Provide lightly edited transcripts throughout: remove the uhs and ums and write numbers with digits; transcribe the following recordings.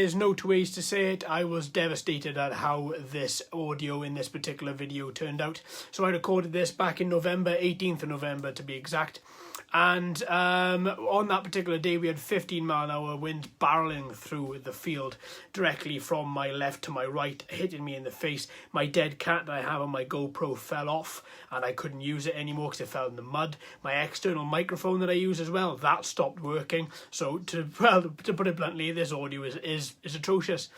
is no two ways to say it. I was devastated at how this audio in this particular video turned out. So I recorded this back in November, 18th of November to be exact. And on that particular day, we had 15-mile-an-hour wind barreling through the field directly from my left to my right, hitting me in the face. My dead cat that I have on my GoPro fell off, and I couldn't use it anymore because it fell in the mud. My external microphone that I use as well, that stopped working. So to put it bluntly, this audio is atrocious.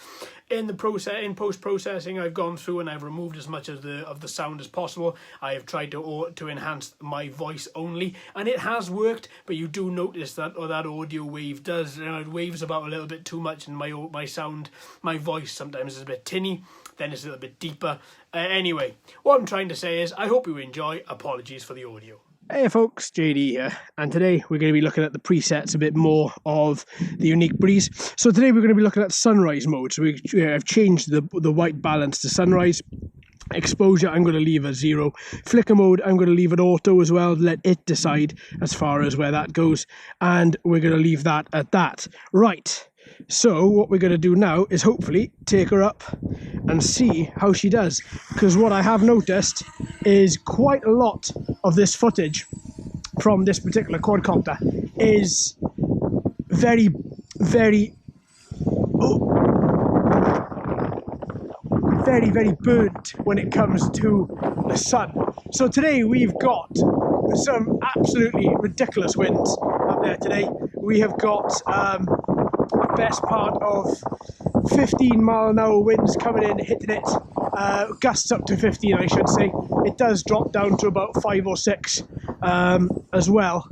In post-processing, I've gone through and I've removed as much of the sound as possible. I have tried to enhance my voice only, and it has worked. But you do notice that that audio wave does, it waves about a little bit too much, and my sound, my voice sometimes is a bit tinny. Then it's a little bit deeper. Anyway, what I'm trying to say is, I hope you enjoy. Apologies for the audio. Hey folks, JD here, and today we're going to be looking at the presets a bit more of the Yuneec breeze. So today we're going to be looking at sunrise mode. So I've changed the white balance to sunrise. Exposure I'm going to leave at 0. Flicker mode I'm going to leave at auto as well, let it decide as far as where that goes, and we're going to leave that at that. Right, so what we're going to do now is hopefully take her up and see how she does, because what I have noticed is quite a lot of this footage from this particular quadcopter is very burnt when it comes to the sun. So today we've got some absolutely ridiculous winds up there today. We have got best part of 15-mile-an-hour winds coming in, hitting it, gusts up to 15 I should say. It does drop down to about 5 or 6 as well.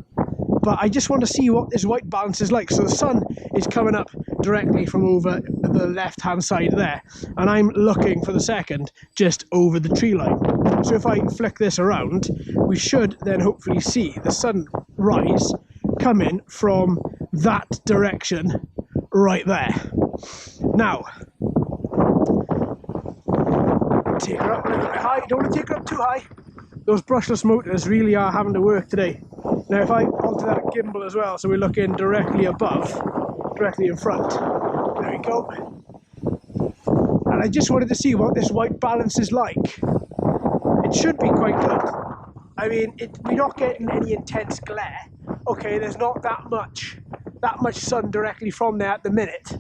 But I just want to see what this white balance is like. So the sun is coming up directly from over the left-hand side there, and I'm looking for the second just over the tree line. So if I flick this around, we should then hopefully see the sunrise coming from that direction right there. Now, take her up a little bit high. Don't want to take her up too high. Those brushless motors really are having to work today. Now if I alter that gimbal as well, so we're looking directly above, directly in front. There we go. And I just wanted to see what this white balance is like. It should be quite good. I mean, we're not getting any intense glare. Okay, there's not that much sun directly from there at the minute.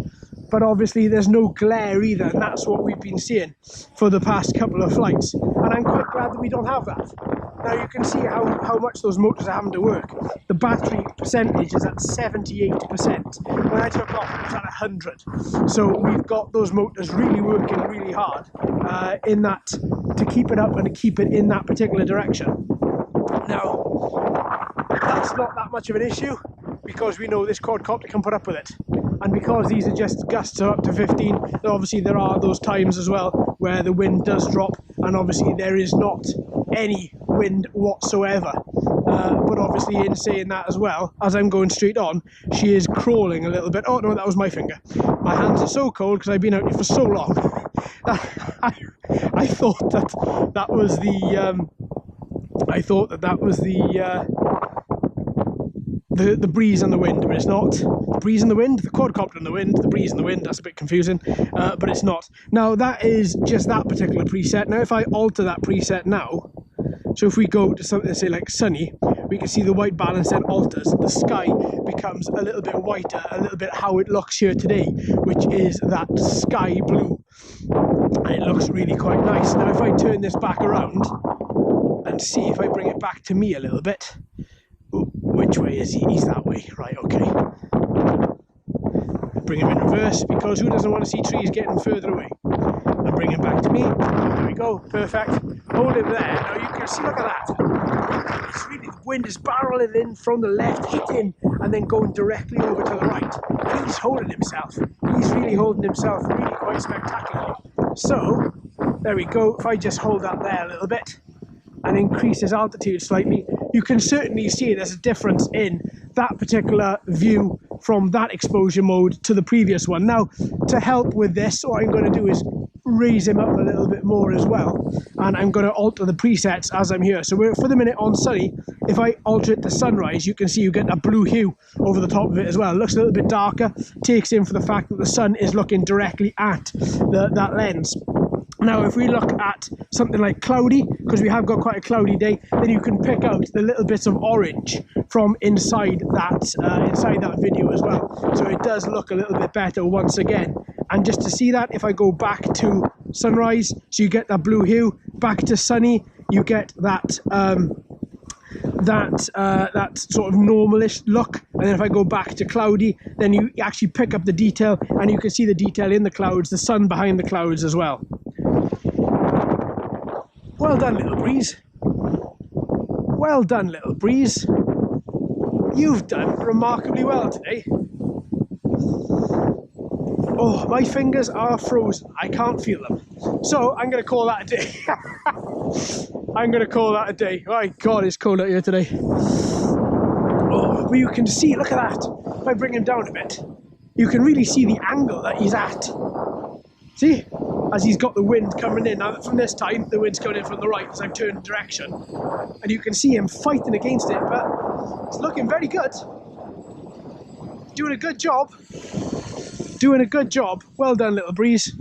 But obviously there's no glare either, and that's what we've been seeing for the past couple of flights. And I'm quite glad that we don't have that. Now you can see how much those motors are having to work. The battery percentage is at 78%. When I took off it was at 100. So we've got those motors really working really hard in that, to keep it up and to keep it in that particular direction. Now, that's not that much of an issue, because we know this quadcopter can put up with it. And because these are just gusts up to 15, obviously there are those times as well where the wind does drop, and obviously there is not any wind whatsoever. But obviously in saying that as well, as I'm going straight on, she is crawling a little bit. Oh no, that was my finger. My hands are so cold because I've been out here for so long. I thought that was the the breeze and the wind, but it's not. The breeze and the wind, the quadcopter and the wind, the breeze and the wind, that's a bit confusing, but it's not. Now that is just that particular preset. Now if I alter that preset now, so if we go to something, say like sunny, we can see the white balance then alters. The sky becomes a little bit whiter, a little bit how it looks here today, which is that sky blue. And it looks really quite nice. Now if I turn this back around and see if I bring it back to me a little bit. Which way is he? He's that way. Right, okay. Bring him in reverse, because who doesn't want to see trees getting further away? And bring him back to me. There we go. Perfect. Hold him there. Now you can see, look at that. It's really, the wind is barreling in from the left, hitting, and then going directly over to the right. He's holding himself. He's really holding himself really quite spectacularly. So, there we go. If I just hold that there a little bit and increase his altitude slightly, you can certainly see there's a difference in that particular view from that exposure mode to the previous one. Now, to help with this, what I'm going to do is raise him up a little bit more as well, and I'm going to alter the presets as I'm here. So we're for the minute on sunny. If I alter it to sunrise, you can see you get a blue hue over the top of it as well. It looks a little bit darker, takes in for the fact that the sun is looking directly at that lens. Now, if we look at something like cloudy, because we have got quite a cloudy day, then you can pick out the little bits of orange from inside that video as well. So it does look a little bit better once again. And just to see that, if I go back to sunrise, so you get that blue hue, back to sunny, you get that that sort of normalish look. And then if I go back to cloudy, then you actually pick up the detail, and you can see the detail in the clouds, the sun behind the clouds as well. Well done, little breeze. Well done, little breeze. You've done remarkably well today. Oh, my fingers are frozen. I can't feel them. So I'm going to call that a day. I'm going to call that a day. My God, it's cold out here today. Oh, but you can see, look at that. If I bring him down a bit, you can really see the angle that he's at. See? As he's got the wind coming in. Now from this time, the wind's coming in from the right as I've turned direction. And you can see him fighting against it, but it's looking very good. Doing a good job. Doing a good job. Well done, little breeze.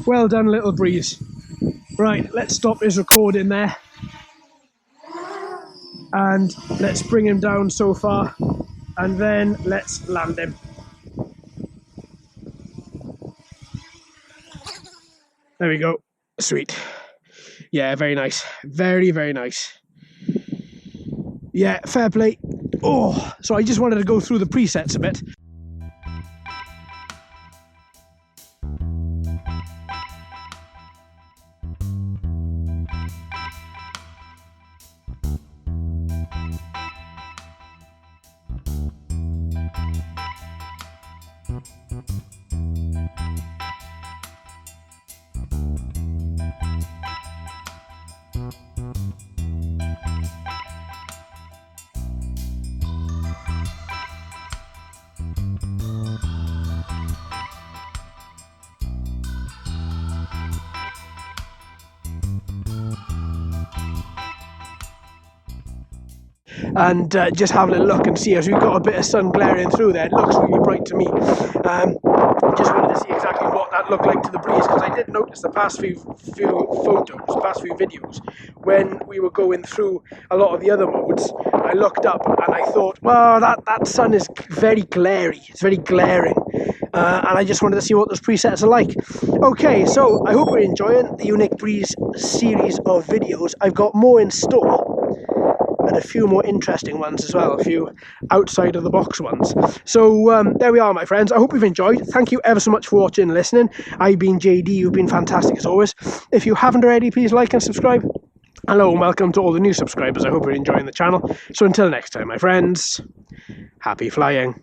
Well done, little breeze. Right, let's stop his recording there. And let's bring him down so far. And then let's land him. There we go. Sweet. Yeah, very nice. Very, very nice. Yeah, fair play. Oh, so I just wanted to go through the presets a bit. And just having a look and see, as we've got a bit of sun glaring through there, it looks really bright to me. Just wanted to see exactly what that looked like to the breeze, because I did notice the past few videos, when we were going through a lot of the other modes, I looked up and I thought, well, that sun is very glary, it's very glaring. And I just wanted to see what those presets are like. Okay, so I hope you're enjoying the Yuneec Breeze series of videos. I've got more in store, and a few more interesting ones as well, a few outside of the box ones. So there we are, my friends. I hope you've enjoyed. Thank you ever so much for watching and listening. I've been JD, you've been fantastic as always. If you haven't already, please like and subscribe. Hello and welcome to all the new subscribers. I hope you're enjoying the channel. So until next time, my friends, happy flying.